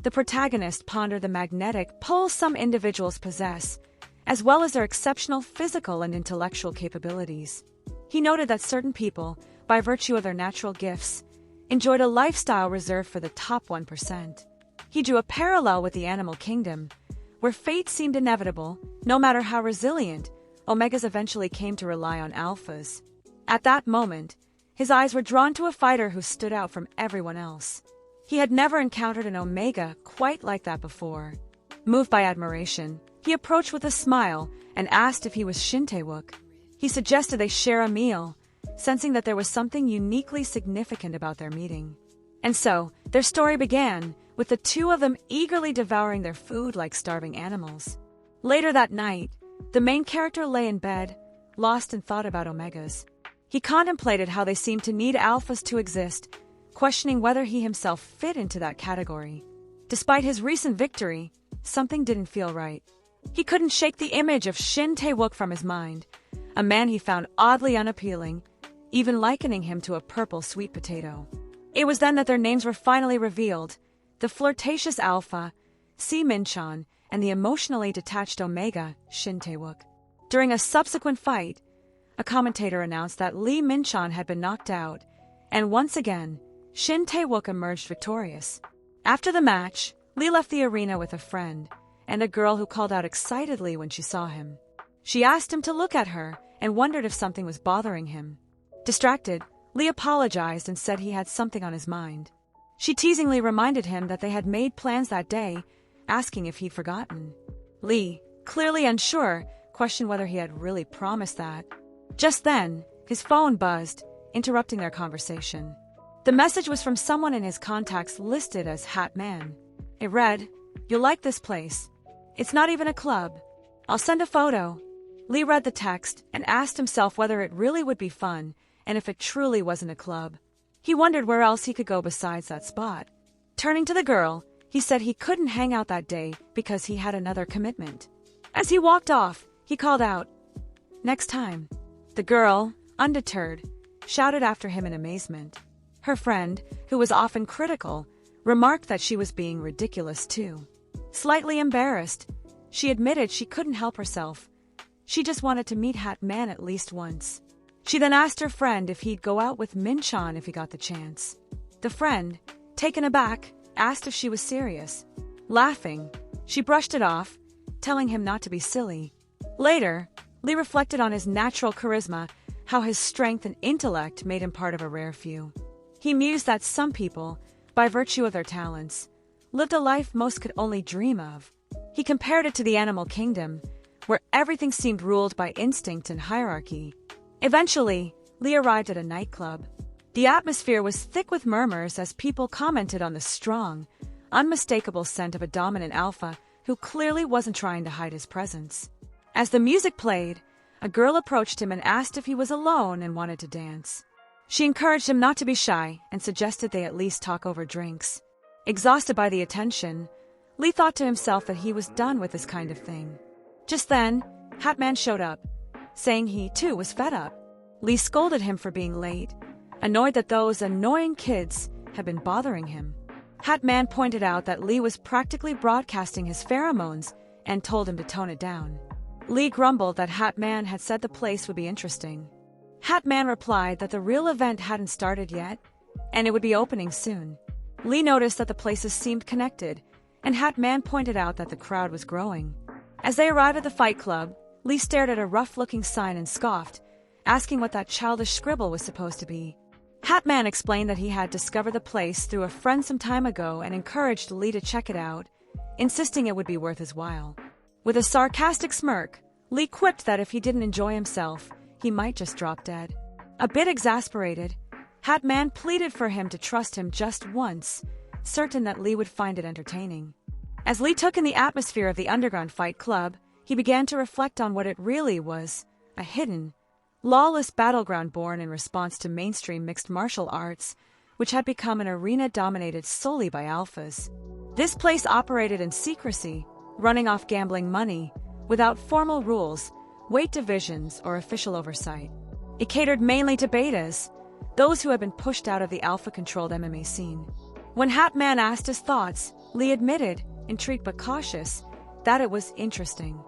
the protagonist pondered the magnetic pull some individuals possess, as well as their exceptional physical and intellectual capabilities. He noted that certain people, by virtue of their natural gifts, enjoyed a lifestyle reserved for the top 1%. He drew a parallel with the animal kingdom, where fate seemed inevitable. No matter how resilient, omegas eventually came to rely on alphas. At that moment, his eyes were drawn to a fighter who stood out from everyone else. He had never encountered an omega quite like that before. Moved by admiration, he approached with a smile and asked if he was Shin-tae-wook. He suggested they share a meal, sensing that there was something uniquely significant about their meeting. And so, their story began, with the two of them eagerly devouring their food like starving animals. Later that night, the main character lay in bed, lost in thought about omegas. He contemplated how they seemed to need alphas to exist, questioning whether he himself fit into that category. Despite his recent victory, something didn't feel right. He couldn't shake the image of Shin-tae-wook from his mind, a man he found oddly unappealing, even likening him to a purple sweet potato. It was then that their names were finally revealed: the flirtatious alpha, Si Min-chan, and the emotionally detached omega, Shin-tae-wook. During a subsequent fight, a commentator announced that Lee Min-chan had been knocked out, and once again, Shin-tae-wook emerged victorious. After the match, Lee left the arena with a friend, and a girl who called out excitedly when she saw him. She asked him to look at her and wondered if something was bothering him. Distracted, Lee apologized and said he had something on his mind. She teasingly reminded him that they had made plans that day, asking if he'd forgotten. Lee, clearly unsure, questioned whether he had really promised that. Just then, his phone buzzed, interrupting their conversation. The message was from someone in his contacts listed as Hat Man. It read, "You'll like this place. It's not even a club. I'll send a photo." Lee read the text and asked himself whether it really would be fun and if it truly wasn't a club. He wondered where else he could go besides that spot. Turning to the girl, he said he couldn't hang out that day because he had another commitment. As he walked off, he called out, "Next time." The girl, undeterred, shouted after him in amazement. Her friend, who was often critical, remarked that she was being ridiculous too. Slightly embarrassed, she admitted she couldn't help herself. She just wanted to meet Hat Man at least once. She then asked her friend if he'd go out with Min-chan if he got the chance. The friend, taken aback, asked if she was serious. Laughing, she brushed it off, telling him not to be silly. Later, Lee reflected on his natural charisma, how his strength and intellect made him part of a rare few. He mused that some people, by virtue of their talents, lived a life most could only dream of. He compared it to the animal kingdom, where everything seemed ruled by instinct and hierarchy. Eventually, Lee arrived at a nightclub. The atmosphere was thick with murmurs as people commented on the strong, unmistakable scent of a dominant alpha who clearly wasn't trying to hide his presence. As the music played, a girl approached him and asked if he was alone and wanted to dance. She encouraged him not to be shy and suggested they at least talk over drinks. Exhausted by the attention, Lee thought to himself that he was done with this kind of thing. Just then, Hat Man showed up, saying he, too, was fed up. Lee scolded him for being late, annoyed that those annoying kids had been bothering him. Hat Man pointed out that Lee was practically broadcasting his pheromones and told him to tone it down. Lee grumbled that Hat Man had said the place would be interesting. Hat Man replied that the real event hadn't started yet, and it would be opening soon. Lee noticed that the places seemed connected, and Hat Man pointed out that the crowd was growing. As they arrived at the fight club, Lee stared at a rough-looking sign and scoffed, asking what that childish scribble was supposed to be. Hat Man explained that he had discovered the place through a friend some time ago and encouraged Lee to check it out, insisting it would be worth his while. With a sarcastic smirk, Lee quipped that if he didn't enjoy himself, he might just drop dead. A bit exasperated, Hat Man pleaded for him to trust him just once, certain that Lee would find it entertaining. As Lee took in the atmosphere of the underground fight club, he began to reflect on what it really was, a hidden, lawless battleground born in response to mainstream mixed martial arts, which had become an arena dominated solely by alphas. This place operated in secrecy, running off gambling money, without formal rules, weight divisions, or official oversight. It catered mainly to betas, those who had been pushed out of the alpha-controlled MMA scene. When Hat Man asked his thoughts, Lee admitted, intrigued but cautious, that it was interesting.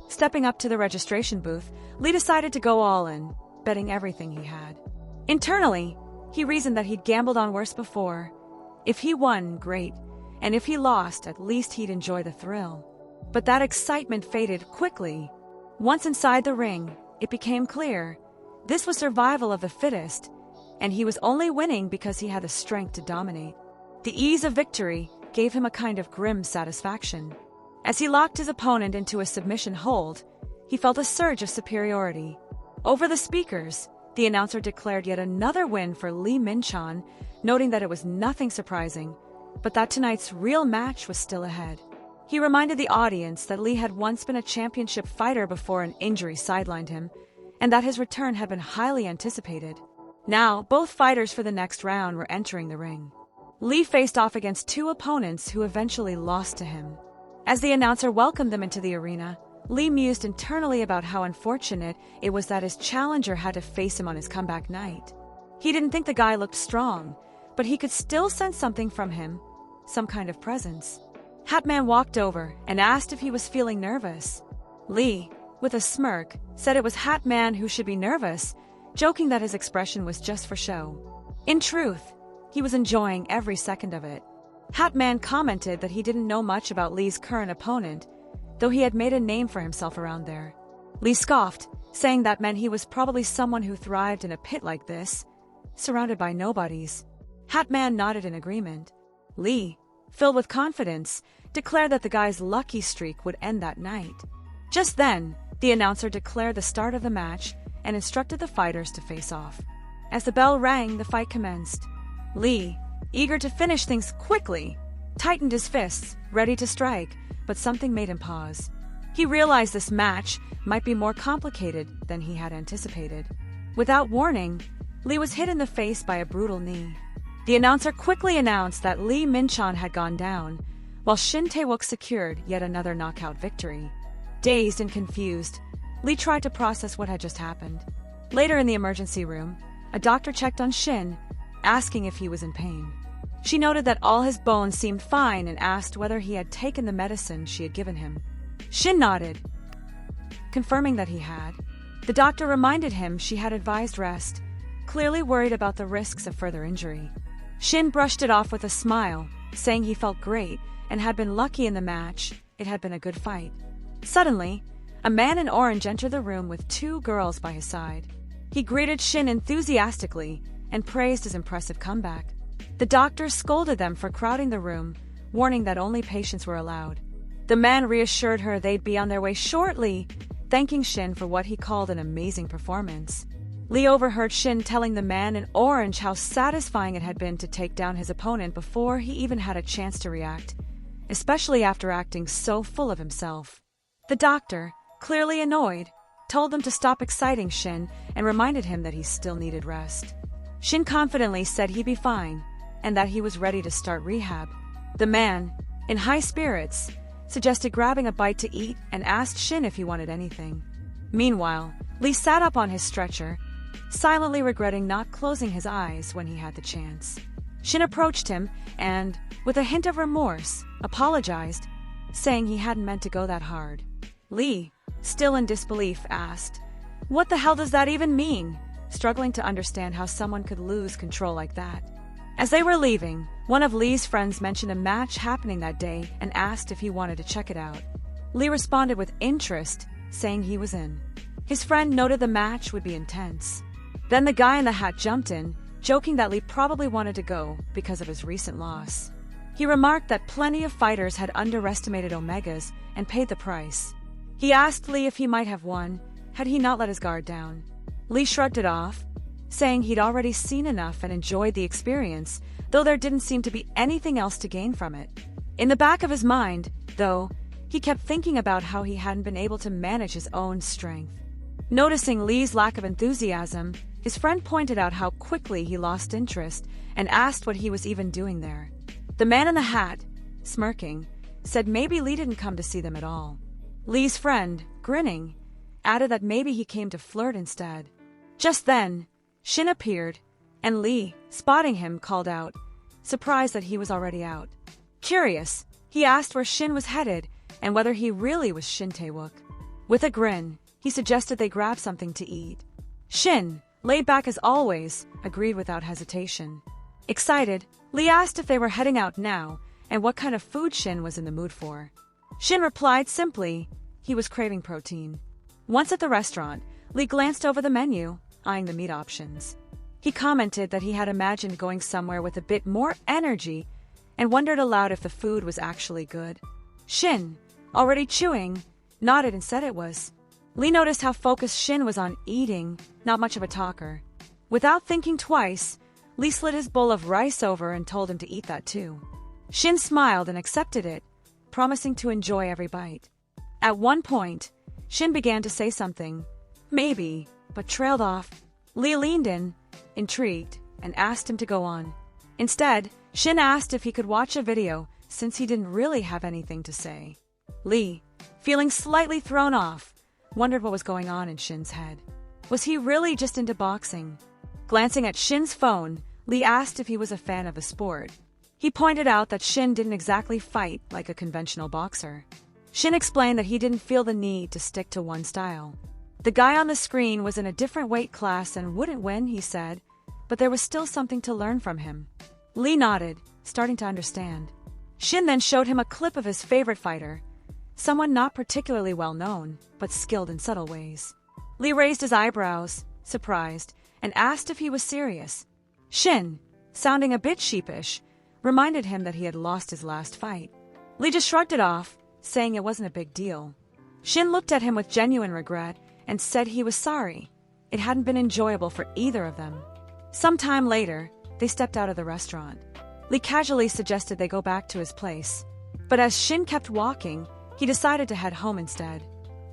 Stepping up to the registration booth, Lee decided to go all in, betting everything he had. Internally, he reasoned that he'd gambled on worse before. If he won, great, and if he lost, at least he'd enjoy the thrill. But that excitement faded quickly. Once inside the ring, it became clear this was survival of the fittest, and he was only winning because he had the strength to dominate. The ease of victory gave him a kind of grim satisfaction. As he locked his opponent into a submission hold, he felt a surge of superiority. Over the speakers, the announcer declared yet another win for Lee Min-chan, noting that it was nothing surprising, but that tonight's real match was still ahead. He reminded the audience that Lee had once been a championship fighter before an injury sidelined him, and that his return had been highly anticipated. Now, both fighters for the next round were entering the ring. Lee faced off against two opponents who eventually lost to him. As the announcer welcomed them into the arena, Lee mused internally about how unfortunate it was that his challenger had to face him on his comeback night. He didn't think the guy looked strong, but he could still sense something from him, some kind of presence. Hatman walked over and asked if he was feeling nervous. Lee, with a smirk, said it was Hatman who should be nervous, joking that his expression was just for show. In truth, he was enjoying every second of it. Hatman commented that he didn't know much about Lee's current opponent, though he had made a name for himself around there. Lee scoffed, saying that meant he was probably someone who thrived in a pit like this, surrounded by nobodies. Hatman nodded in agreement. Lee, filled with confidence, declared that the guy's lucky streak would end that night. Just then, the announcer declared the start of the match and instructed the fighters to face off. As the bell rang, the fight commenced. Lee, eager to finish things quickly, tightened his fists, ready to strike, but something made him pause. He realized this match might be more complicated than he had anticipated. Without warning, Lee was hit in the face by a brutal knee. The announcer quickly announced that Lee Min-chan had gone down, while Shin Tae-wook secured yet another knockout victory. Dazed and confused, Lee tried to process what had just happened. Later in the emergency room, a doctor checked on Shin, asking if he was in pain. She noted that all his bones seemed fine and asked whether he had taken the medicine she had given him. Shin nodded, confirming that he had. The doctor reminded him she had advised rest, clearly worried about the risks of further injury. Shin brushed it off with a smile, saying he felt great and had been lucky in the match. It had been a good fight. Suddenly, a man in orange entered the room with two girls by his side. He greeted Shin enthusiastically and praised his impressive comeback. The doctor scolded them for crowding the room, warning that only patients were allowed. The man reassured her they'd be on their way shortly, thanking Shin for what he called an amazing performance. Lee overheard Shin telling the man in orange how satisfying it had been to take down his opponent before he even had a chance to react, especially after acting so full of himself. The doctor, clearly annoyed, told them to stop exciting Shin and reminded him that he still needed rest. Shin confidently said he'd be fine and that he was ready to start rehab. The man, in high spirits, suggested grabbing a bite to eat and asked Shin if he wanted anything. Meanwhile, Lee sat up on his stretcher, silently regretting not closing his eyes when he had the chance. Shin approached him and, with a hint of remorse, apologized, saying he hadn't meant to go that hard. Lee, still in disbelief, asked, "What the hell does that even mean?" struggling to understand how someone could lose control like that. As they were leaving, one of Lee's friends mentioned a match happening that day and asked if he wanted to check it out. Lee responded with interest, saying he was in. His friend noted the match would be intense. Then the guy in the hat jumped in, joking that Lee probably wanted to go because of his recent loss. He remarked that plenty of fighters had underestimated Omegas and paid the price. He asked Lee if he might have won, had he not let his guard down. Lee shrugged it off, saying he'd already seen enough and enjoyed the experience, though there didn't seem to be anything else to gain from it. In the back of his mind, though, he kept thinking about how he hadn't been able to manage his own strength. Noticing Lee's lack of enthusiasm, his friend pointed out how quickly he lost interest and asked what he was even doing there. The man in the hat, smirking, said maybe Lee didn't come to see them at all. Lee's friend, grinning, added that maybe he came to flirt instead. Just then, Shin appeared, and Lee, spotting him, called out, surprised that he was already out. Curious, he asked where Shin was headed and whether he really was Shin Tae-wook. With a grin, he suggested they grab something to eat. Shin, laid back as always, agreed without hesitation. Excited, Lee asked if they were heading out now and what kind of food Shin was in the mood for. Shin replied simply, he was craving protein. Once at the restaurant, Lee glanced over the menu, eyeing the meat options. He commented that he had imagined going somewhere with a bit more energy and wondered aloud if the food was actually good. Shin, already chewing, nodded and said it was. Lee noticed how focused Shin was on eating, not much of a talker. Without thinking twice, Lee slid his bowl of rice over and told him to eat that too. Shin smiled and accepted it, promising to enjoy every bite. At one point, Shin began to say something, maybe, but trailed off. Lee leaned in, intrigued, and asked him to go on. Instead, Shin asked if he could watch a video since he didn't really have anything to say. Lee, feeling slightly thrown off, wondered what was going on in Shin's head. Was he really just into boxing? Glancing at Shin's phone, Lee asked if he was a fan of the sport. He pointed out that Shin didn't exactly fight like a conventional boxer. Shin explained that he didn't feel the need to stick to one style. The guy on the screen was in a different weight class and wouldn't win, he said, but there was still something to learn from him. Lee nodded, starting to understand. Shin then showed him a clip of his favorite fighter, someone not particularly well known, but skilled in subtle ways. Lee raised his eyebrows, surprised, and asked if he was serious. Shin, sounding a bit sheepish, reminded him that he had lost his last fight. Lee just shrugged it off, saying it wasn't a big deal. Shin looked at him with genuine regret and said he was sorry. It hadn't been enjoyable for either of them. Sometime later, they stepped out of the restaurant. Lee casually suggested they go back to his place, but as Shin kept walking, he decided to head home instead.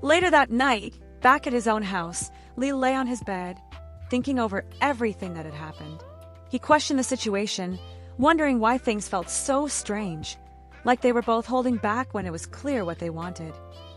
Later that night, back at his own house, Lee lay on his bed, thinking over everything that had happened. He questioned the situation, wondering why things felt so strange, like they were both holding back when it was clear what they wanted.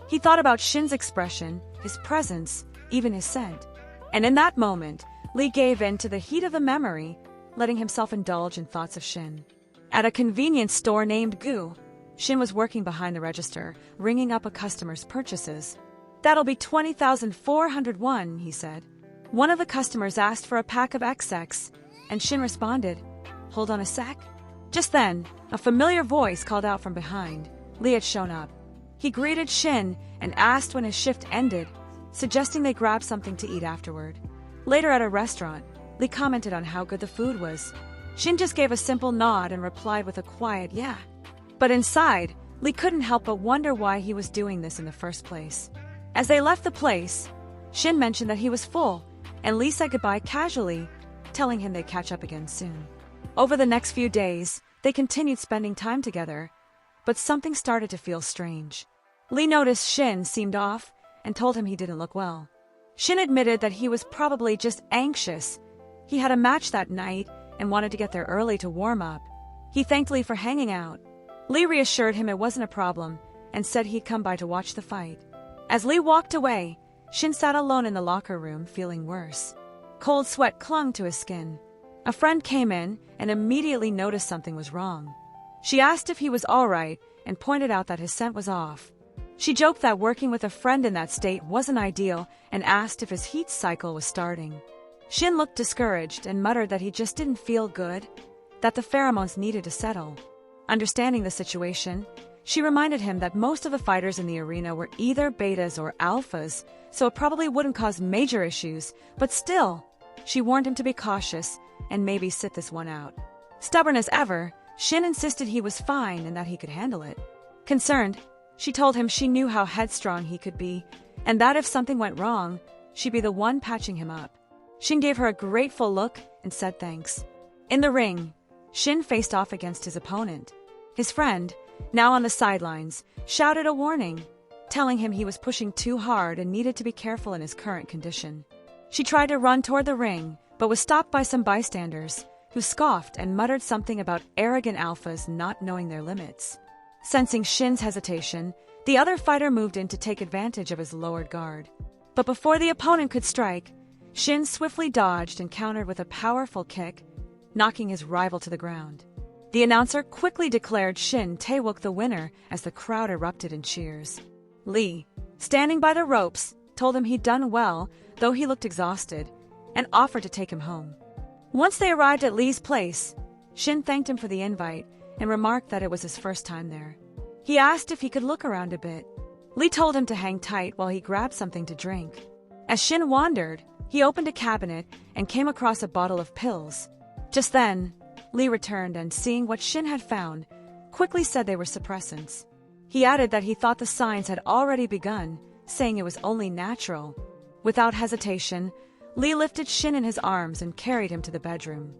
He thought about Shin's expression, his presence, even his scent. And in that moment, Lee gave in to the heat of the memory, letting himself indulge in thoughts of Shin. At a convenience store named Gu, Shin was working behind the register, ringing up a customer's purchases. "That'll be 20,400 won," he said. One of the customers asked for a pack of XX, and Shin responded, "Hold on a sec." Just then, a familiar voice called out from behind. Lee had shown up. He greeted Shin and asked when his shift ended, suggesting they grab something to eat afterward. Later at a restaurant, Lee commented on how good the food was. Shin just gave a simple nod and replied with a quiet "yeah." But inside, Lee couldn't help but wonder why he was doing this in the first place. As they left the place, Shin mentioned that he was full, and Lee said goodbye casually, telling him they'd catch up again soon. Over the next few days, they continued spending time together, but something started to feel strange. Lee noticed Shin seemed off and told him he didn't look well. Shin admitted that he was probably just anxious. He had a match that night and wanted to get there early to warm up. He thanked Lee for hanging out. Lee reassured him it wasn't a problem and said he'd come by to watch the fight. As Lee walked away, Shin sat alone in the locker room, feeling worse. Cold sweat clung to his skin. A friend came in and immediately noticed something was wrong. She asked if he was all right and pointed out that his scent was off. She joked that working with a friend in that state wasn't ideal and asked if his heat cycle was starting. Shin looked discouraged and muttered that he just didn't feel good, that the pheromones needed to settle. Understanding the situation, she reminded him that most of the fighters in the arena were either betas or alphas, so it probably wouldn't cause major issues, but still, she warned him to be cautious and maybe sit this one out. Stubborn as ever, Shin insisted he was fine and that he could handle it. Concerned, she told him she knew how headstrong he could be, and that if something went wrong, she'd be the one patching him up. Shin gave her a grateful look and said thanks. In the ring, Shin faced off against his opponent. His friend, now on the sidelines, shouted a warning, telling him he was pushing too hard and needed to be careful in his current condition. She tried to run toward the ring, but was stopped by some bystanders, who scoffed and muttered something about arrogant alphas not knowing their limits. Sensing Shin's hesitation, the other fighter moved in to take advantage of his lowered guard. But before the opponent could strike, Shin swiftly dodged and countered with a powerful kick, knocking his rival to the ground. The announcer quickly declared Shin Tae-wook the winner as the crowd erupted in cheers. Lee, standing by the ropes, told him he'd done well, though he looked exhausted, and offered to take him home. Once they arrived at Lee's place, Shin thanked him for the invite and remarked that it was his first time there. He asked if he could look around a bit. Lee told him to hang tight while he grabbed something to drink. As Shin wandered, he opened a cabinet and came across a bottle of pills. Just then, Lee returned and, seeing what Shin had found, quickly said they were suppressants. He added that he thought the signs had already begun, saying it was only natural. Without hesitation, Lee lifted Shin in his arms and carried him to the bedroom.